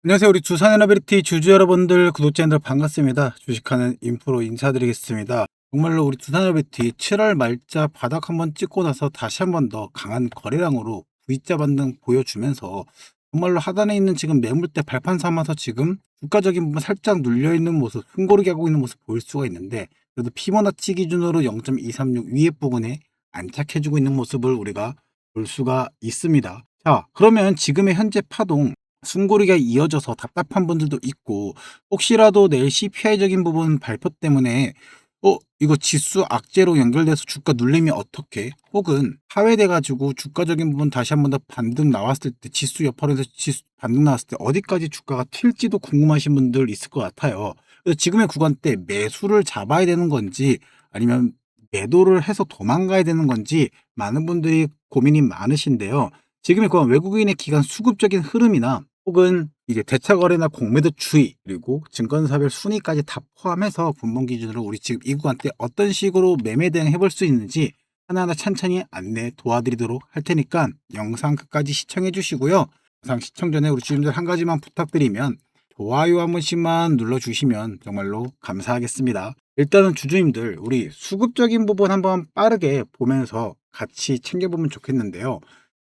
안녕하세요. 우리 두산에너비리티 주주 여러분들, 구독자님들 반갑습니다. 주식하는 인프로 인사드리겠습니다. 정말로 우리 두산에너비리티 7월 말자 바닥 한번 찍고 나서 다시 한번 더 강한 거래량으로 V자 반등 보여주면서 정말로 하단에 있는 지금 매물대 발판 삼아서 지금 주가적인 부분 살짝 눌려있는 모습, 숨고르기 하고 있는 모습 보일 수가 있는데, 그래도 피보나치 기준으로 0.236 위에 부분에 안착해주고 있는 모습을 우리가 볼 수가 있습니다. 자, 그러면 지금의 현재 파동, 숨고르기가 이어져서 답답한 분들도 있고, 혹시라도 내일 CPI적인 부분 발표 때문에 이거 지수 악재로 연결돼서 주가 눌림이 어떻게, 혹은 하회돼 가지고 주가적인 부분 다시 한번 더 반등 나왔을 때, 지수 여파로 해서 지수 반등 나왔을 때 어디까지 주가가 튈지도 궁금하신 분들 있을 것 같아요. 그래서 지금의 구간대 매수를 잡아야 되는 건지 아니면 매도를 해서 도망가야 되는 건지 많은 분들이 고민이 많으신데요. 지금의 그런 외국인의 기관 수급적인 흐름이나 혹은 이제 대차 거래나 공매도 추이, 그리고 증권사별 순위까지 다 포함해서 분봉 기준으로 우리 지금 이 구간대 어떤 식으로 매매 대응해 볼 수 있는지 하나하나 찬찬히 안내 도와드리도록 할 테니까 영상 끝까지 시청해 주시고요. 영상 시청 전에 우리 주님들 한 가지만 부탁드리면 좋아요 한 번씩만 눌러주시면 정말로 감사하겠습니다. 일단은 주주님들, 우리 수급적인 부분 한번 빠르게 보면서 같이 챙겨보면 좋겠는데요.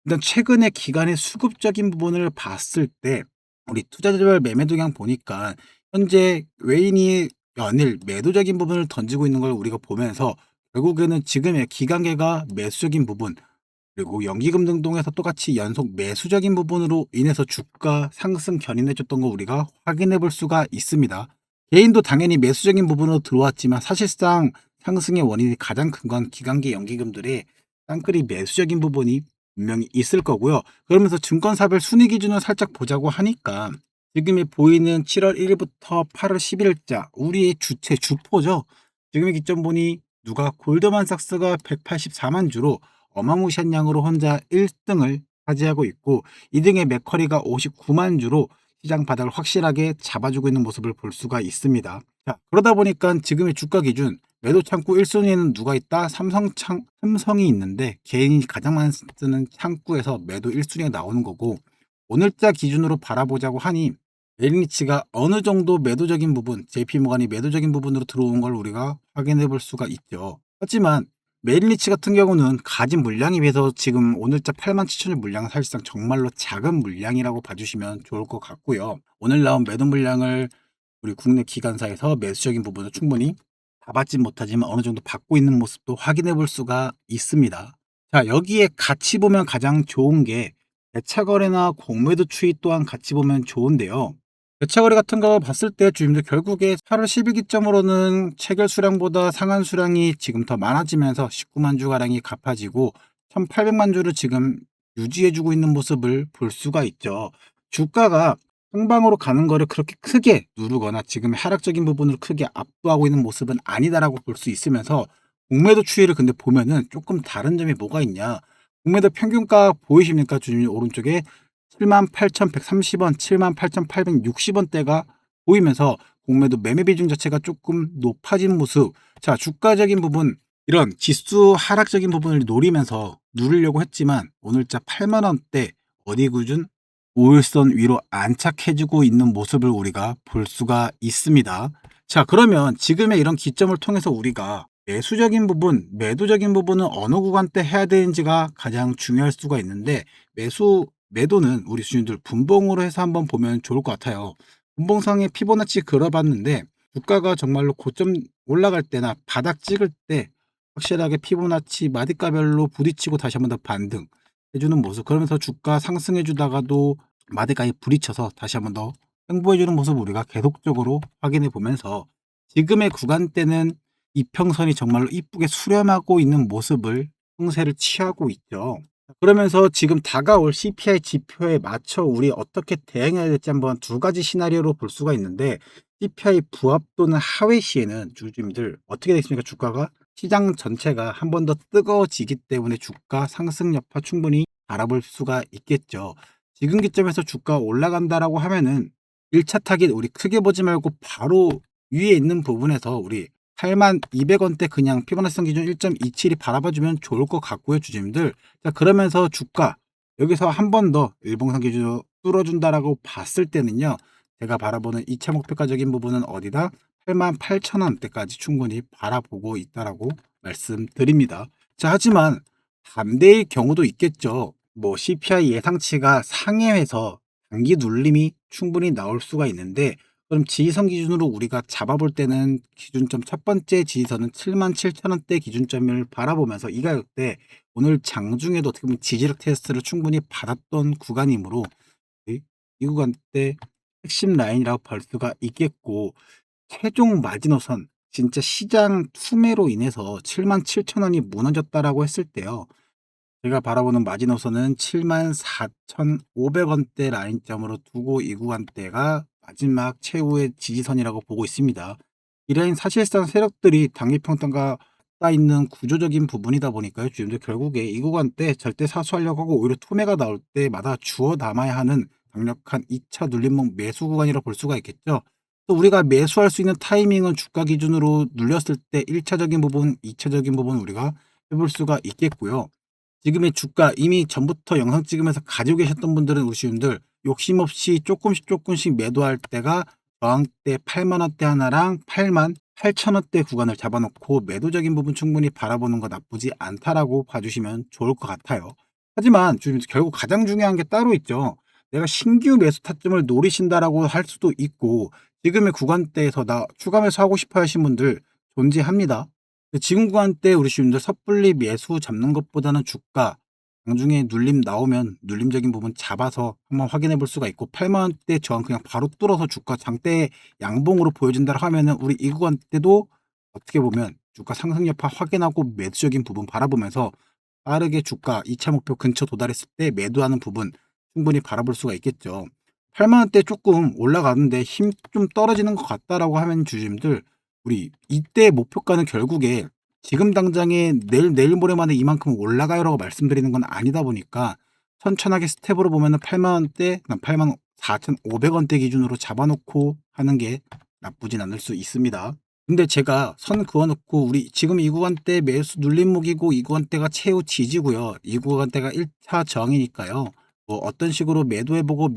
일단 최근에 기간의 수급적인 부분을 봤을 때 우리 투자자별 매매 동향 보니까 현재 외인이 연일 매도적인 부분을 던지고 있는 걸 우리가 보면서 결국에는 지금의 기관계가 매수적인 부분, 그리고 연기금 등등에서 똑같이 연속 매수적인 부분으로 인해서 주가 상승 견인해 줬던 거 우리가 확인해 볼 수가 있습니다. 개인도 당연히 매수적인 부분으로 들어왔지만 사실상 상승의 원인이 가장 큰 건 기관계 연기금들의 쌍끌이 매수적인 부분이 분명히 있을 거고요. 그러면서 증권사별 순위 기준을 살짝 보자고 하니까 지금이 보이는 7월 1일부터 8월 11일자 우리의 주체 주포죠. 지금의 기점 보니 누가 골드만삭스가 184만 주로 어마무시한 양으로 혼자 1등을 차지하고 있고, 2등의 맥커리가 59만 주로 시장 바닥을 확실하게 잡아주고 있는 모습을 볼 수가 있습니다. 자, 그러다 보니까 지금의 주가 기준 매도 창구 1순위에는 누가 있다? 삼성이 있는데, 개인이 가장 많이 쓰는 창구에서 매도 1순위가 나오는 거고, 오늘자 기준으로 바라보자고 하니 메리니치가 어느 정도 매도적인 부분, JP모간이 매도적인 부분으로 들어온 걸 우리가 확인해 볼 수가 있죠. 하지만 메릴리치 같은 경우는 가진 물량에 비해서 지금 오늘자 87,000일 물량은 사실상 정말로 작은 물량이라고 봐주시면 좋을 것 같고요. 오늘 나온 매도 물량을 우리 국내 기관사에서 매수적인 부분을 충분히 다 받지 못하지만 어느 정도 받고 있는 모습도 확인해 볼 수가 있습니다. 자, 여기에 같이 보면 가장 좋은 게 대차 거래나 공매도 추이 또한 같이 보면 좋은데요. 대차 거래 같은 거 봤을 때 주님들 결국에 8월 10일 기점으로는 체결 수량보다 상한 수량이 지금 더 많아지면서 19만 주 가량이 갚아지고 1,800만 주를 지금 유지해주고 있는 모습을 볼 수가 있죠. 주가가 상방으로 가는 거를 그렇게 크게 누르거나 지금 하락적인 부분을 크게 압도하고 있는 모습은 아니다라고 볼 수 있으면서, 공매도 추이를 근데 보면은 조금 다른 점이 뭐가 있냐. 공매도 평균가 보이십니까? 주님 오른쪽에 78,130원, 78,860원대가 보이면서 공매도 매매 비중 자체가 조금 높아진 모습. 자, 주가적인 부분, 이런 지수 하락적인 부분을 노리면서 누르려고 했지만 오늘자 8만 원대 어디 기준 5일선 위로 안착해주고 있는 모습을 우리가 볼 수가 있습니다. 자, 그러면 지금의 이런 기점을 통해서 우리가 매수적인 부분, 매도적인 부분은 어느 구간대 해야 되는지가 가장 중요할 수가 있는데, 매도는 우리 수준들 분봉으로 해서 한번 보면 좋을 것 같아요. 분봉상의 피보나치 그려봤는데 주가가 정말로 고점 올라갈 때나 바닥 찍을 때 확실하게 피보나치 마디가별로 부딪히고 다시 한번 더 반등 해주는 모습, 그러면서 주가 상승해 주다가도 마디가에 부딪혀서 다시 한번 더 횡보해 주는 모습을 우리가 계속적으로 확인해 보면서 지금의 구간대는 이평선이 정말로 이쁘게 수렴하고 있는 모습을 형세를 취하고 있죠. 그러면서 지금 다가올 CPI 지표에 맞춰 우리 어떻게 대응해야 될지 한번 두 가지 시나리오로 볼 수가 있는데, CPI 부합 또는 하회 시에는 주주님들 어떻게 되겠습니까? 주가가 시장 전체가 한 번 더 뜨거워지기 때문에 주가 상승 여파 충분히 바라볼 수가 있겠죠. 지금 기점에서 주가 올라간다라고 하면은 1차 타깃 우리 크게 보지 말고 바로 위에 있는 부분에서 우리 82,200원대 그냥 피보나치선 기준 1.27이 바라봐주면 좋을 것 같고요, 주주님들. 자, 그러면서 주가 여기서 한 번 더 일봉상 기준으로 뚫어준다라고 봤을 때는요. 제가 바라보는 2차 목표가적인 부분은 어디다? 88,000원대까지 충분히 바라보고 있다라고 말씀드립니다. 자, 하지만 반대의 경우도 있겠죠. 뭐 CPI 예상치가 상회해서 단기 눌림이 충분히 나올 수가 있는데, 그럼 지지선 기준으로 우리가 잡아볼 때는 기준점 첫 번째 지지선은 77,000원대 기준점을 바라보면서 이 가격대 오늘 장중에도 어떻게 보면 지지력 테스트를 충분히 받았던 구간이므로 이 구간대 핵심 라인이라고 볼 수가 있겠고, 최종 마지노선 진짜 시장 투매로 인해서 77,000원이 무너졌다라고 했을 때요. 제가 바라보는 마지노선은 74,500원대 라인점으로 두고 이 구간대가 마지막 최후의 지지선이라고 보고 있습니다. 이 라인 사실상 세력들이 단기평단가 따 있는 구조적인 부분이다 보니까요. 지금도 결국에 이 구간대 절대 사수하려고 하고 오히려 투매가 나올 때마다 주워 담아야 하는 강력한 2차 눌림목 매수 구간이라 볼 수가 있겠죠. 또 우리가 매수할 수 있는 타이밍은 주가 기준으로 눌렸을 때 1차적인 부분, 2차적인 부분 우리가 해볼 수가 있겠고요. 지금의 주가 이미 전부터 영상 찍으면서 가지고 계셨던 분들은 우시분들 욕심 없이 조금씩 매도할 때가 저항대 8만원대 하나랑 88,000원대 구간을 잡아놓고 매도적인 부분 충분히 바라보는 거 나쁘지 않다라고 봐주시면 좋을 것 같아요. 하지만 지금 결국 가장 중요한 게 따로 있죠. 내가 신규 매수 타점을 노리신다라고 할 수도 있고, 지금의 구간대에서 나 추가 매수하고 싶어 하신 분들 존재합니다. 지금 구간대 우리 시민들 섣불리 매수 잡는 것보다는 주가 장중에 눌림 나오면 눌림적인 부분 잡아서 한번 확인해 볼 수가 있고, 8만원대 저항 그냥 바로 뚫어서 주가 장대 양봉으로 보여진다 하면은 우리 이 구간대도 어떻게 보면 주가 상승 여파 확인하고 매수적인 부분 바라보면서 빠르게 주가 2차 목표 근처 도달했을 때 매도하는 부분 충분히 바라볼 수가 있겠죠. 8만원대 조금 올라가는데 힘 좀 떨어지는 것 같다라고 하면 주주님들, 우리 이때 목표가는 결국에 지금 당장에 내일 모레 만에 이만큼 올라가요라고 말씀드리는 건 아니다 보니까 천천하게 스텝으로 보면은 8만원대, 84,500원대 기준으로 잡아놓고 하는 게 나쁘진 않을 수 있습니다. 근데 제가 선 그어놓고 우리 지금 이 구간대 매수 눌림목이고 이 구간대가 최후 지지고요. 이 구간대가 1차 저항이니까요. 뭐 어떤 식으로 매도해보고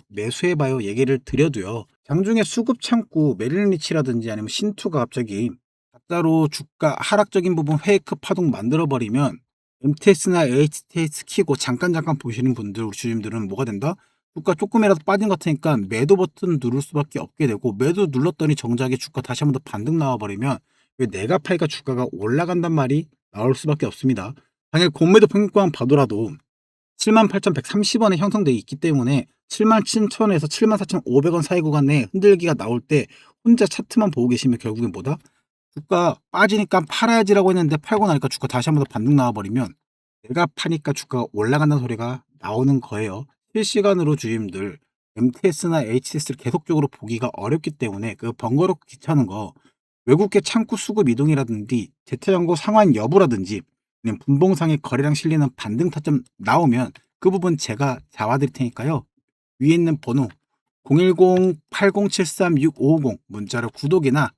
매수해봐요 얘기를 드려도요. 장중에 수급 창구 메릴리치라든지 아니면 신투가 갑자기 가짜로 주가 하락적인 부분 페이크 파동 만들어버리면 MTS나 HTS 키고 잠깐 보시는 분들, 우리 주주님들은 뭐가 된다? 주가 조금이라도 빠진 것 같으니까 매도 버튼 누를 수밖에 없게 되고, 매도 눌렀더니 정작에 주가 다시 한번 더 반등 나와버리면 왜 내가 파니까 주가가 올라간단 말이 나올 수밖에 없습니다. 당연히 공매도 평균가만 봐더라도 78,130원에 형성되어 있기 때문에 77,000원에서 74,500원 사이 구간에 흔들기가 나올 때 혼자 차트만 보고 계시면 결국엔 뭐다? 주가 빠지니까 팔아야지라고 했는데 팔고 나니까 주가 다시 한번 더 반등 나와버리면 내가 파니까 주가가 올라간다는 소리가 나오는 거예요. 실시간으로 주임들 MTS나 HTS를 계속적으로 보기가 어렵기 때문에 그 번거롭고 귀찮은 거, 외국계 창구 수급 이동이라든지 재차전고 상환 여부라든지 아니면 분봉상의 거래량 실리는 반등 타점 나오면 그 부분 제가 잡아드릴 테니까요. 위에 있는 번호 010-8073-6550 문자로 구독이나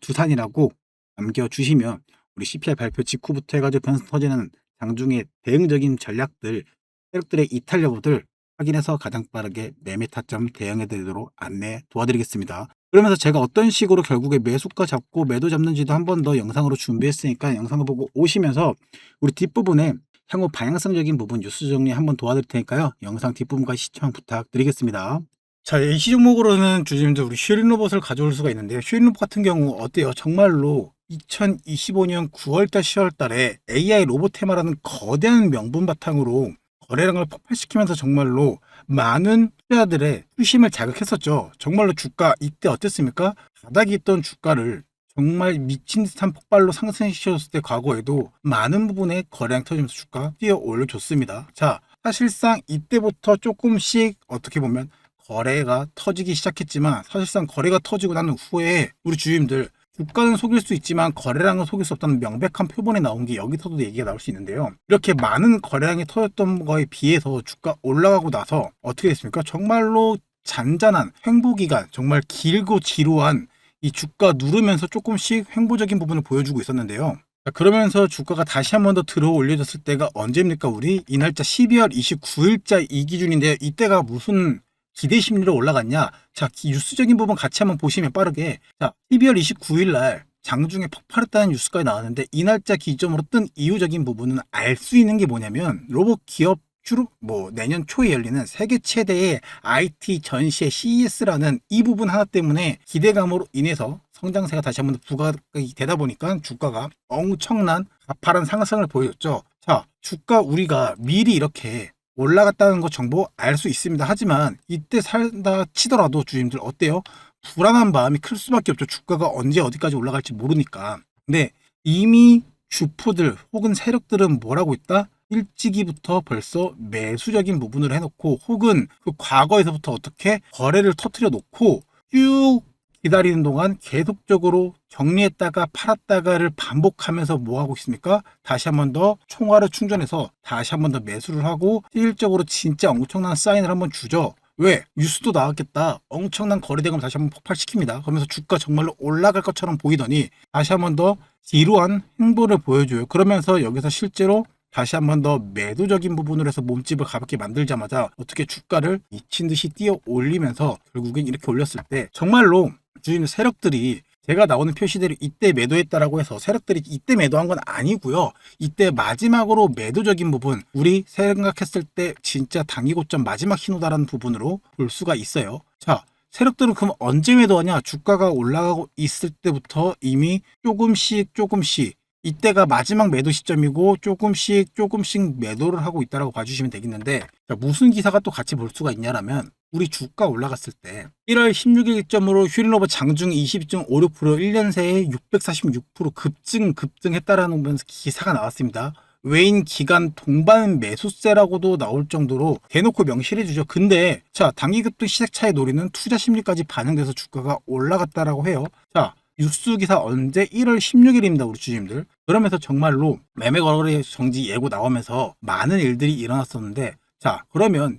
두산이라고 남겨주시면 우리 CPI 발표 직후부터 해가지고 변수 터지는 장중의 대응적인 전략들, 세력들의 이탈 여부들 확인해서 가장 빠르게 매매 타점 대응해 드리도록 안내 도와드리겠습니다. 그러면서 제가 어떤 식으로 결국에 매수가 잡고 매도 잡는지도 한 번 더 영상으로 준비했으니까 영상을 보고 오시면서 우리 뒷부분에 향후 방향성적인 부분 뉴스 정리 한번 도와드릴 테니까요. 영상 뒷부분까지 시청 부탁드리겠습니다. 자, AC 종목으로는 주주님들 우리 슈린 로봇을 가져올 수가 있는데요. 슈린 로봇 같은 경우 어때요? 정말로 2025년 9월달 10월달에 AI 로봇 테마라는 거대한 명분 바탕으로 거래량을 폭발시키면서 정말로 많은 투자들의 수심을 자극했었죠. 정말로 주가 이때 어땠습니까? 바닥에 있던 주가를 정말 미친 듯한 폭발로 상승시켰을 때 과거에도 많은 부분에 거래량 터지면서 주가 뛰어 올려줬습니다. 자, 사실상 이때부터 조금씩 어떻게 보면 거래가 터지기 시작했지만, 사실상 거래가 터지고 난 후에 우리 주주님들 주가는 속일 수 있지만 거래량은 속일 수 없다는 명백한 표본이 나온 게 여기서도 얘기가 나올 수 있는데요. 이렇게 많은 거래량이 터졌던 거에 비해서 주가 올라가고 나서 어떻게 됐습니까? 정말로 잔잔한 횡보기간, 정말 길고 지루한 이 주가 누르면서 조금씩 횡보적인 부분을 보여주고 있었는데요. 자, 그러면서 주가가 다시 한 번 더 들어 올려졌을 때가 언제입니까? 우리 이 날짜 12월 29일자 이 기준인데요. 이때가 무슨 기대 심리로 올라갔냐? 자, 뉴스적인 부분 같이 한번 보시면 빠르게. 자, 12월 29일 날 장중에 폭발했다는 뉴스까지 나왔는데 이 날짜 기점으로 뜬 이유적인 부분은 알 수 있는 게 뭐냐면 로봇 기업 주로 내년 초에 열리는 세계 최대의 IT 전시회 CES라는 이 부분 하나 때문에 기대감으로 인해서 성장세가 다시 한번 부각이 되다 보니까 주가가 엄청난 가파른 상승을 보여줬죠. 자, 주가 우리가 미리 이렇게 올라갔다는 거 정보 알 수 있습니다. 하지만 이때 살다 치더라도 주님들 어때요? 불안한 마음이 클 수밖에 없죠. 주가가 언제 어디까지 올라갈지 모르니까. 근데 이미 주포들 혹은 세력들은 뭘 하고 있다? 일찍이부터 벌써 매수적인 부분을 해놓고 혹은 그 과거에서부터 어떻게 거래를 터트려 놓고 쭉 기다리는 동안 계속적으로 정리했다가 팔았다가를 반복하면서 뭐 하고 있습니까? 다시 한 번 더 총알을 충전해서 다시 한 번 더 매수를 하고 실질적으로 진짜 엄청난 사인을 한번 주죠. 왜? 뉴스도 나왔겠다. 엄청난 거래대금 다시 한번 폭발시킵니다. 그러면서 주가 정말로 올라갈 것처럼 보이더니 다시 한 번 더 지루한 행보를 보여줘요. 그러면서 여기서 실제로 다시 한 번 더 매도적인 부분으로 해서 몸집을 가볍게 만들자마자 어떻게 주가를 미친 듯이 뛰어 올리면서 결국엔 이렇게 올렸을 때 정말로 주인 세력들이 제가 나오는 표시대로 이때 매도했다라고 해서 세력들이 이때 매도한 건 아니고요. 이때 마지막으로 매도적인 부분, 우리 생각했을 때 진짜 단기 고점 마지막 신호다라는 부분으로 볼 수가 있어요. 자, 세력들은 그럼 언제 매도하냐? 주가가 올라가고 있을 때부터 이미 조금씩 이때가 마지막 매도 시점이고 조금씩 매도를 하고 있다라고 봐주시면 되겠는데, 자, 무슨 기사가 또 같이 볼 수가 있냐라면 우리 주가 올라갔을 때 1월 16일 기점으로 휴린로버 장중 22.56% 1년 새에 646% 급등했다라는 기사가 나왔습니다. 외인 기간 동반 매수세라고도 나올 정도로 대놓고 명시를 해주죠. 근데 자, 단기 급등 시세 차이 노리는 투자 심리까지 반영돼서 주가가 올라갔다라고 해요. 자, 뉴스 기사 언제? 1월 16일입니다, 우리 주주님들. 그러면서 정말로 매매 거래 정지 예고 나오면서 많은 일들이 일어났었는데, 자, 그러면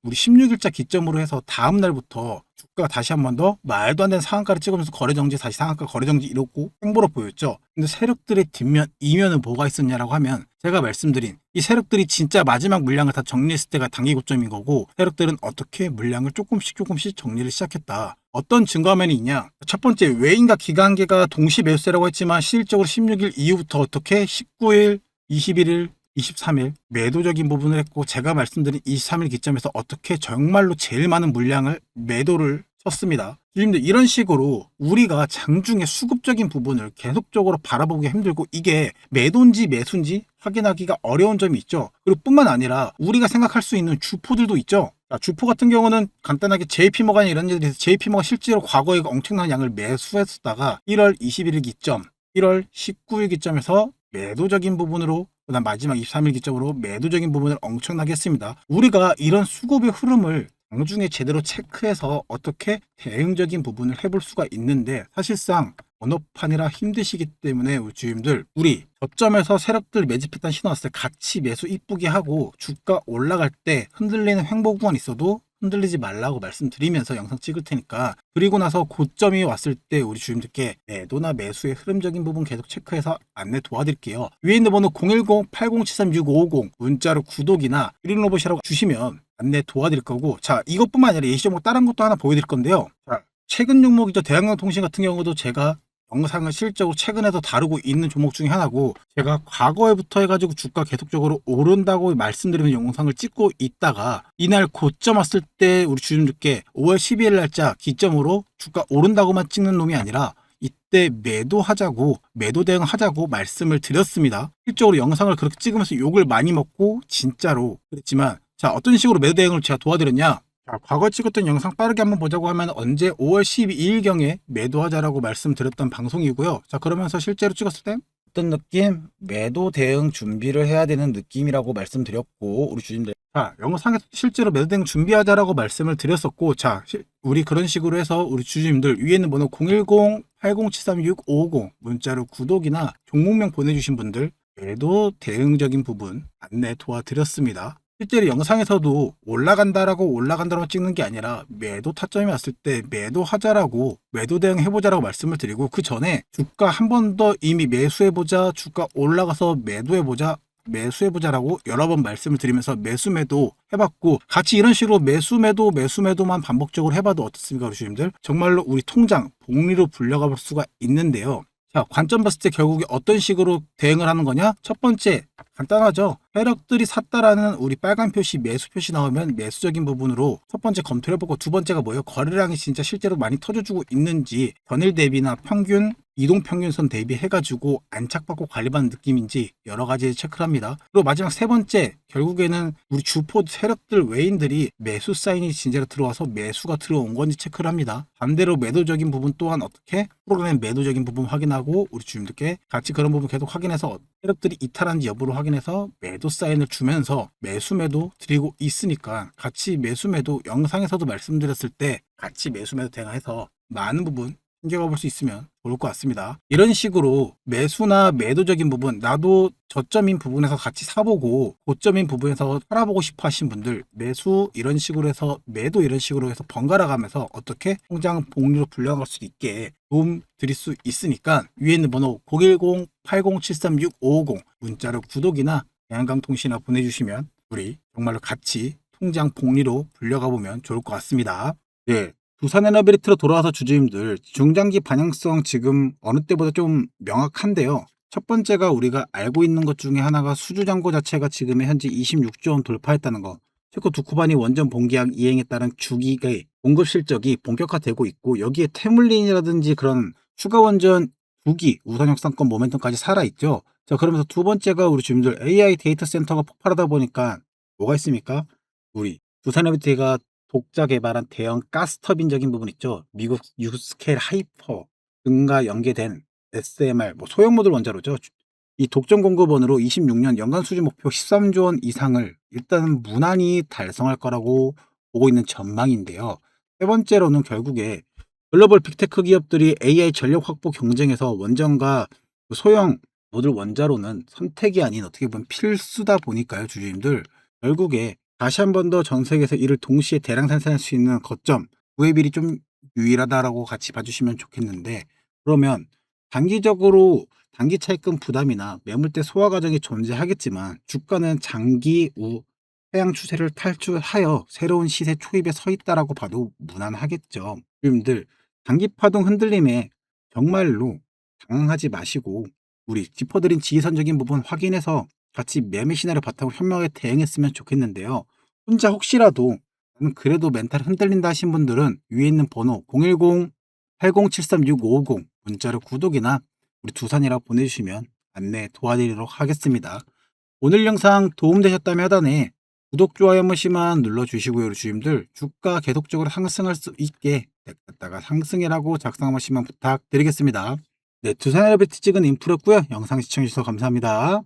우리 16일자 기점으로 해서 다음 날부터 주가가 다시 한 번 더 말도 안 되는 상한가를 찍으면서 거래 정지, 다시 상한가 거래 정지 이렇고 행보로 보였죠. 근데 세력들의 뒷면, 이면은 뭐가 있었냐라고 하면 제가 말씀드린 이 세력들이 진짜 마지막 물량을 다 정리했을 때가 단기 고점인 거고, 세력들은 어떻게 물량을 조금씩 정리를 시작했다. 어떤 증거화면이 있냐? 첫 번째, 외인과 기관계가 동시 매수세라고 했지만 실질적으로 16일 이후부터 어떻게 19일, 21일, 23일 매도적인 부분을 했고, 제가 말씀드린 23일 기점에서 어떻게 정말로 제일 많은 물량을 매도를 쳤습니다. 주님들, 이런 식으로 우리가 장중에 수급적인 부분을 계속적으로 바라보기 힘들고 이게 매도인지 매수인지 확인하기가 어려운 점이 있죠. 그리고 뿐만 아니라 우리가 생각할 수 있는 주포들도 있죠. 주포 같은 경우는 간단하게 JP모간이 이런 일들이 있어서 JP모가 실제로 과거에 엄청난 양을 매수했다가 1월 21일 기점, 1월 19일 기점에서 매도적인 부분으로, 그다음 마지막 23일 기점으로 매도적인 부분을 엄청나게 했습니다. 우리가 이런 수급의 흐름을 장중에 제대로 체크해서 어떻게 대응적인 부분을 해볼 수가 있는데, 사실상 번호판이라 힘드시기 때문에 우리 주임들, 우리 저점에서 세력들 매집했다는 신호 왔을 때 같이 매수 이쁘게 하고 주가 올라갈 때 흔들리는 횡보구간 있어도 흔들리지 말라고 말씀드리면서 영상 찍을 테니까, 그리고 나서 고점이 왔을 때 우리 주임들께 매도나 매수의 흐름적인 부분 계속 체크해서 안내 도와드릴게요. 위에 있는 번호 010-8073-6550 문자로 구독이나 휴린로봇이라고 주시면 안내 도와드릴 거고, 자, 이것뿐만 아니라 예시종목 다른 것도 하나 보여드릴 건데요. 자, 최근 종목이죠. 대한항공통신 같은 경우도 제가 영상을 실적으로 최근에도 다루고 있는 종목 중에 하나고, 제가 과거에부터 해가지고 주가 계속적으로 오른다고 말씀드리는 영상을 찍고 있다가 이날 고점 왔을 때 우리 주주님들께 5월 12일 날짜 기점으로 주가 오른다고만 찍는 놈이 아니라 이때 매도하자고, 매도 대응하자고 말씀을 드렸습니다. 실적으로 영상을 그렇게 찍으면서 욕을 많이 먹고 진짜로 그랬지만, 자, 어떤 식으로 매도 대응을 제가 도와드렸냐? 자, 과거 찍었던 영상 빠르게 한번 보자고 하면 언제 5월 12일경에 매도하자라고 말씀드렸던 방송이고요. 자, 그러면서 실제로 찍었을 때 어떤 느낌? 매도 대응 준비를 해야 되는 느낌이라고 말씀드렸고, 우리 주님들, 자, 영상에서 실제로 매도 대응 준비하자라고 말씀을 드렸었고, 자, 우리 그런 식으로 해서 우리 주주님들 위에 있는 번호 010-8073-6550 문자로 구독이나 종목명 보내주신 분들 매도 대응적인 부분 안내 도와드렸습니다. 실제로 영상에서도 올라간다라고 찍는 게 아니라 매도 타점이 왔을 때 매도하자라고 매도 대응해보자라고 말씀을 드리고, 그 전에 주가 한 번 더 이미 매수해보자, 주가 올라가서 매수해보자라고 여러 번 말씀을 드리면서 매수 매도 해봤고, 같이 이런 식으로 매수 매도만 반복적으로 해봐도 어떻습니까, 우리 주님들? 정말로 우리 통장 복리로 불려가 볼 수가 있는데요. 자, 관점 봤을 때 결국에 어떤 식으로 대응을 하는 거냐? 첫 번째, 간단하죠. 세력들이 샀다라는 우리 빨간 표시, 매수 표시 나오면 매수적인 부분으로 첫 번째 검토를 해보고, 두 번째가 뭐예요? 거래량이 진짜 실제로 많이 터져주고 있는지, 전일 대비나 평균, 이동평균선 대비해가지고 안착받고 관리받는 느낌인지 여러 가지 체크를 합니다. 그리고 마지막 세 번째, 결국에는 우리 주포 세력들 외인들이 매수 사인이 진짜로 들어와서 매수가 들어온 건지 체크를 합니다. 반대로 매도적인 부분 또한 어떻게? 프로그램 매도적인 부분 확인하고, 우리 주님들께 같이 그런 부분 계속 확인해서 세력들이 이탈한지 여부를 확인해서 매도 사인을 주면서 매수 매도 드리고 있으니까, 같이 매수 매도 영상에서도 말씀드렸을 때 같이 매수 매도 대응해서 많은 부분 챙겨가 볼 수 있으면 좋을 것 같습니다. 이런 식으로 매수나 매도적인 부분, 나도 저점인 부분에서 같이 사보고 고점인 부분에서 팔아보고 싶어 하신 분들, 매수 이런 식으로 해서 매도 이런 식으로 해서 번갈아 가면서 어떻게 통장 복리로 불려갈 수 있게 도움 드릴 수 있으니까, 위에 있는 번호 010-8073-6550 문자로 구독이나 대한강통신이나 보내주시면 우리 정말로 같이 통장 복리로 불려가 보면 좋을 것 같습니다. 네. 두산에너비리트로 돌아와서 주주님들, 중장기 반영성 지금 어느 때보다 좀 명확한데요. 첫 번째가 우리가 알고 있는 것 중에 하나가 수주잔고 자체가 지금 현재 26조 원 돌파했다는 거. 최고 두쿠반이 원전 본계약 이행에 따른 주기의 공급 실적이 본격화되고 있고, 여기에 태물린이라든지 그런 추가 원전 2기 우선 확산권 모멘텀까지 살아있죠. 자, 그러면서 두 번째가 우리 주민들 AI 데이터 센터가 폭발하다 보니까 뭐가 있습니까? 우리 두산에너비티가 독자 개발한 대형 가스터빈적인 부분 있죠. 미국 유스케일 하이퍼 등과 연계된 SMR, 소형 모듈 원자로죠. 이 독점 공급원으로 26년 연간 수주 목표 13조 원 이상을 일단은 무난히 달성할 거라고 보고 있는 전망인데요. 세 번째로는 결국에 글로벌 빅테크 기업들이 AI 전력 확보 경쟁에서 원전과 소형 모듈 원자로는 선택이 아닌 어떻게 보면 필수다 보니까요, 주주님들. 결국에 다시 한 번 더 전 세계에서 이를 동시에 대량 생산할 수 있는 거점, 구매비율이 좀 유일하다라고 같이 봐주시면 좋겠는데, 그러면 단기적으로 단기 차익금 부담이나 매물대 소화 과정이 존재하겠지만, 주가는 장기 하향 추세를 탈출하여 새로운 시세 초입에 서 있다라고 봐도 무난하겠죠. 여러분들, 단기 파동 흔들림에 정말로 당황하지 마시고, 우리 짚어드린 지지선적인 부분 확인해서 같이 매매 시나리오 바탕으로 현명하게 대응했으면 좋겠는데요. 혼자 혹시라도 나는 그래도 멘탈 흔들린다 하신 분들은 위에 있는 번호 010-8073-6550 문자로 구독이나 우리 두산이라고 보내주시면 안내 도와드리도록 하겠습니다. 오늘 영상 도움되셨다면 하단에 구독, 좋아요 한 번씩만 눌러주시고요. 우리 주님들, 주가 계속적으로 상승할 수 있게 넥다가 상승이라고 작성 한 번씩만 부탁드리겠습니다. 네, 두산에너비티 찍은 인프로였고요. 영상 시청해주셔서 감사합니다.